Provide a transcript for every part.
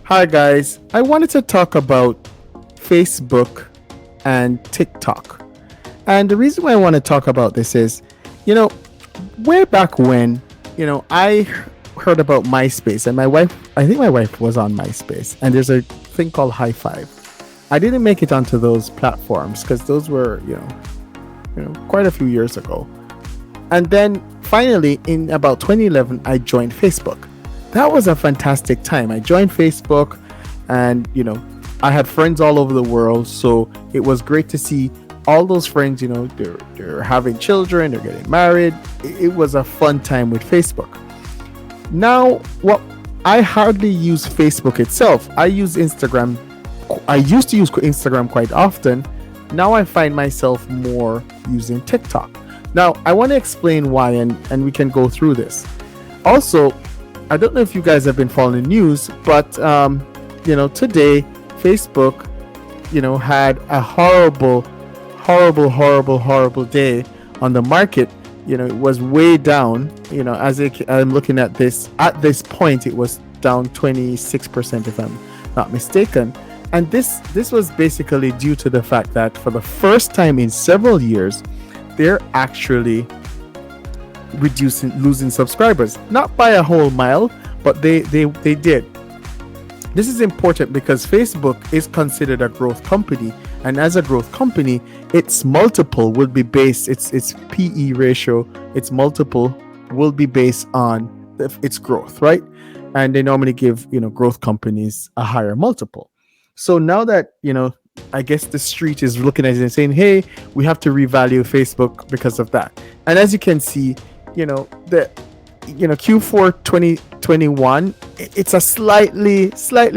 Hi, guys. I wanted to talk about Facebook and TikTok. And the reason why I want to talk about this is, you know, way back when, I heard about MySpace, and I think my wife was on MySpace, and there's a thing called High Five. I didn't make it onto those platforms because those were, quite a few years ago. And then finally, in about 2011, I joined Facebook. That was a fantastic time. I joined Facebook, and I had friends all over the world. So it was great to see all those friends. They're having children, they're getting married. It was a fun time with Facebook. Now, what I hardly use Facebook itself. I use Instagram. I used to use Instagram quite often. Now I find myself more using TikTok. Now, I want to explain why, and we can go through this. Also, I don't know if you guys have been following the news, but today Facebook, had a horrible day on the market. It was way down. I'm looking at this point, it was down 26%, if I'm not mistaken. And this was basically due to the fact that for the first time in several years, they're actually losing subscribers, not by a whole mile, but they did. This is important because Facebook is considered a growth company, and as a growth company, its multiple will be based, its PE ratio, its multiple will be based on its growth, right? And they normally give growth companies a higher multiple. So now that I guess the street is looking at it and saying, hey, we have to revalue Facebook because of that. And as you can see, the Q4 2021, it's a slightly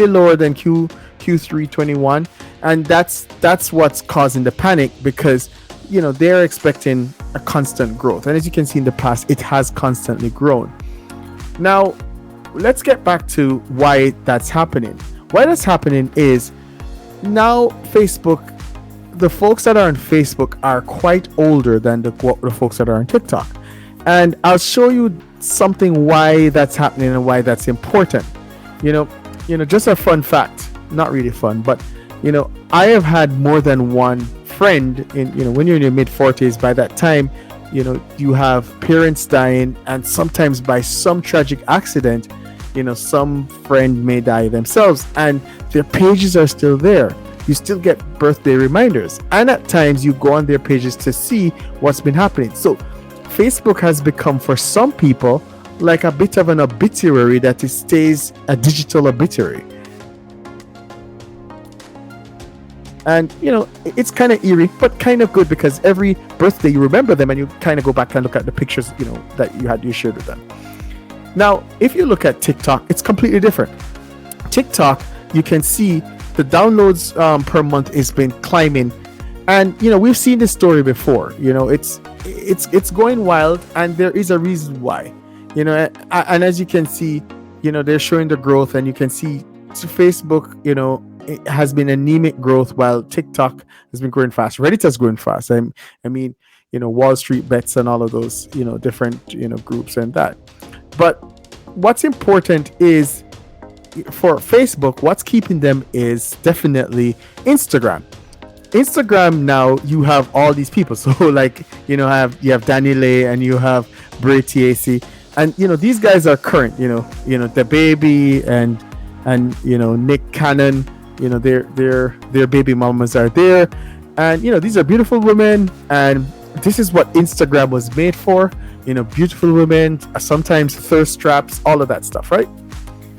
lower than Q3 21, and that's what's causing the panic, because they're expecting a constant growth, and as you can see in the past, it has constantly grown. Now let's get back to why that's happening. Why that's happening is, now Facebook, the folks that are on Facebook are quite older than the folks that are on TikTok. And I'll show you something why that's happening and why that's important. Just a fun fact, not really fun, but I have had more than one friend when you're in your mid 40s. By that time, you have parents dying, and sometimes by some tragic accident, some friend may die themselves, and their pages are still there. You still get birthday reminders, and at times you go on their pages to see what's been happening. So Facebook has become, for some people, like a bit of an obituary that it stays a digital obituary. And it's kind of eerie, but kind of good, because every birthday you remember them, and you kind of go back and look at the pictures that you shared with them. Now, if you look at TikTok, it's completely different. TikTok, you can see the downloads per month has been climbing, and we've seen this story before. It's going wild, and there is a reason why. And as you can see, they're showing the growth, and you can see Facebook, it has been anemic growth, while TikTok has been growing fast. Reddit has grown fast. I mean, Wall Street Bets and all of those, different, groups and that. But what's important is, for Facebook, what's keeping them is definitely Instagram. Now you have all these people. So like, you have Danny Lay, and you have Bray TAC, and these guys are current. The baby and Nick Cannon. Their baby mamas are there, and these are beautiful women, and this is what Instagram was made for. Beautiful women, sometimes thirst traps, all of that stuff, right?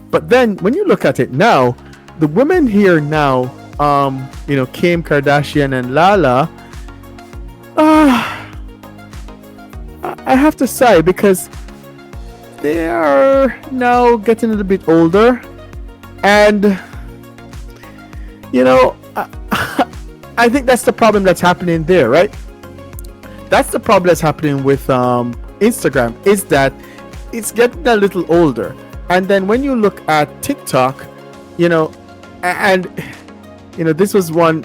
But then when you look at it now, the women here now, Kim Kardashian and Lala, I have to sigh, because they are now getting a little bit older, and I think that's the problem that's happening there, right? That's the problem that's happening with Instagram, is that it's getting a little older. And then when you look at TikTok, and this was one,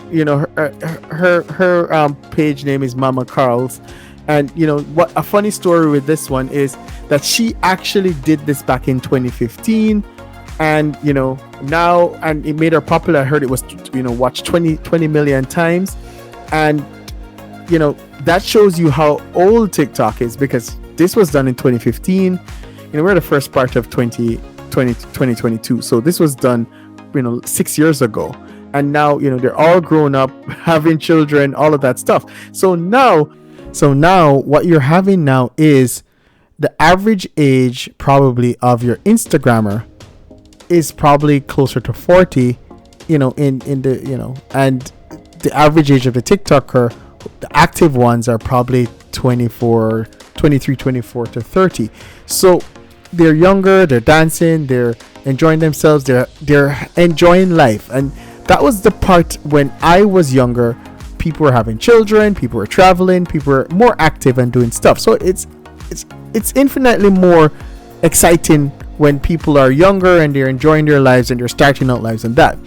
her page name is Mama Carl's, and what a funny story with this one is that she actually did this back in 2015, And now, and it made her popular. I heard it was watched 20 million times. And that shows you how old TikTok is, because this was done in 2015. We're the first part of 2022, so this was done 6 years ago. And now they're all grown up, having children, all of that stuff. So now what you're having now is the average age probably of your Instagrammer is probably closer to 40, in the and the average age of the TikToker, the active ones, are probably 24 to 30. So they're younger, they're dancing, they're enjoying themselves, they're enjoying life. And that was the part when I was younger. People were having children, people were traveling, people were more active and doing stuff. So it's infinitely more exciting when people are younger and they're enjoying their lives and they're starting out lives and that.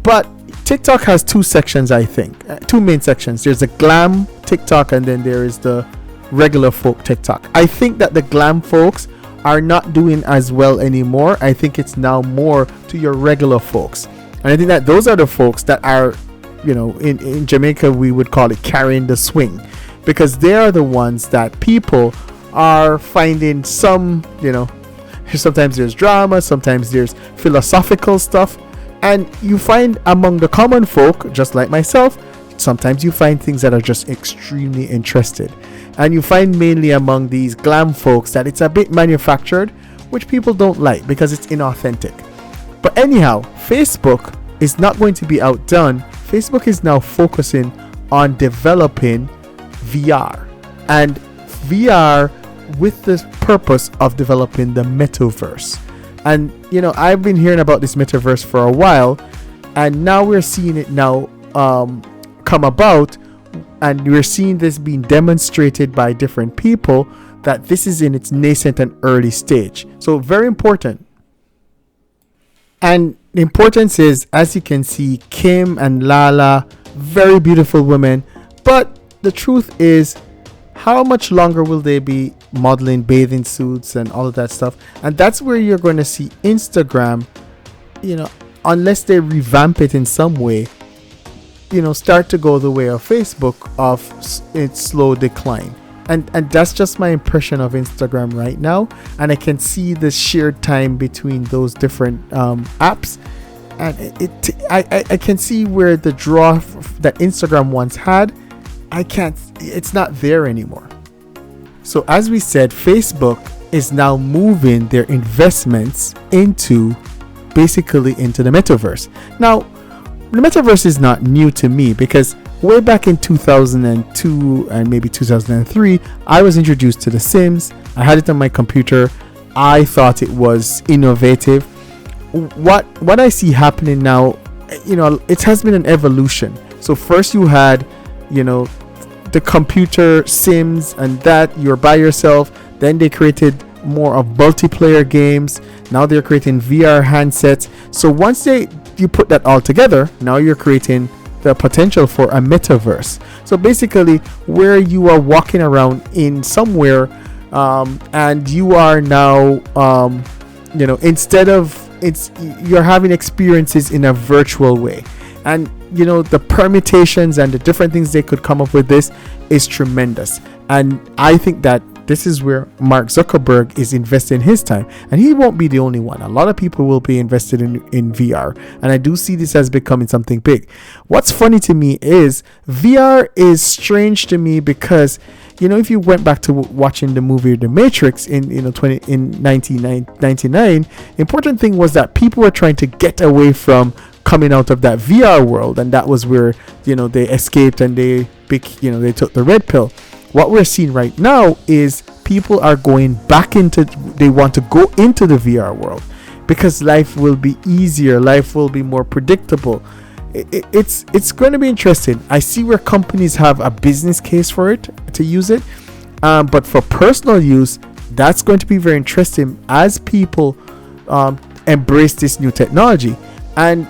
But TikTok has two sections, I think, two main sections. There's the glam TikTok, and then there is the regular folk TikTok. I think that the glam folks are not doing as well anymore. I think it's now more to your regular folks. And I think that those are the folks that are, in Jamaica, we would call it carrying the swing, because they are the ones that people are finding some, sometimes there's drama, sometimes there's philosophical stuff. And you find among the common folk, just like myself, sometimes you find things that are just extremely interested. And you find mainly among these glam folks that it's a bit manufactured, which people don't like because it's inauthentic. But anyhow, Facebook is not going to be outdone. Facebook is now focusing on developing VR, and VR with the purpose of developing the metaverse. And I've been hearing about this metaverse for a while, and now we're seeing it now come about, and we're seeing this being demonstrated by different people, that this is in its nascent and early stage. So very important. And the importance is, as you can see, Kim and Lala, very beautiful women. But the truth is, how much longer will they be modeling bathing suits and all of that stuff? And that's where you're going to see Instagram, unless they revamp it in some way, start to go the way of Facebook, of its slow decline. And that's just my impression of Instagram right now. And I can see the shared time between those different apps. And I can see where the draw that Instagram once had, it's not there anymore. So as we said, Facebook is now moving their investments into the metaverse. Now, the metaverse is not new to me, because way back in 2002 and maybe 2003, I was introduced to The Sims. I had it on my computer. I thought it was innovative. What I see happening now, it has been an evolution. So first you had, the computer Sims, and that you're by yourself. Then they created more of multiplayer games. Now they're creating VR handsets. So once you put that all together, now you're creating the potential for a metaverse. So basically, where you are walking around in somewhere, and you are now, you're having experiences in a virtual way. And the permutations and the different things they could come up with, this is tremendous. And I think that this is where Mark Zuckerberg is investing his time, and he won't be the only one. A lot of people will be invested in VR, and I do see this as becoming something big. What's funny to me is VR is strange to me, because if you went back to watching the movie The Matrix in 1999, important thing was that people were trying to get away from coming out of that VR world, and that was where they escaped and they took the red pill. What we're seeing right now is people are going back they want to go into the VR world, because life will be easier, life will be more predictable. It's going to be interesting. I see where companies have a business case for it to use it, but for personal use, that's going to be very interesting as people embrace this new technology. And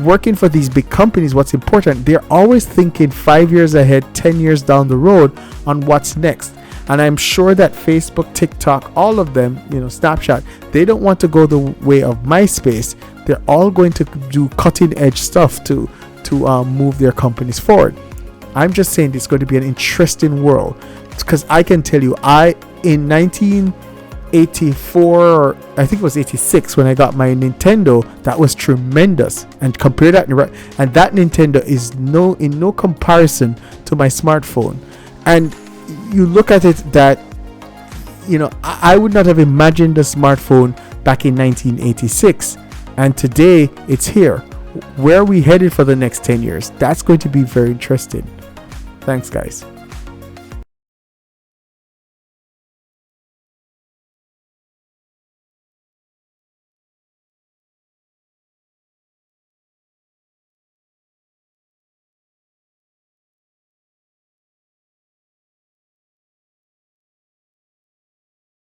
working for these big companies, what's important, they're always thinking 5 years ahead, 10 years down the road on what's next. And I'm sure that Facebook, TikTok, all of them, Snapchat, they don't want to go the way of MySpace. They're all going to do cutting edge stuff to move their companies forward. I'm just saying it's going to be an interesting world, because I can tell you, in 1984, or I think it was 86, when I got my Nintendo, that was tremendous. And compare that, and that Nintendo is in no comparison to my smartphone. And you look at it that, I would not have imagined a smartphone back in 1986, and today it's here. Where are we headed for the next 10 years? That's going to be very interesting. Thanks, guys.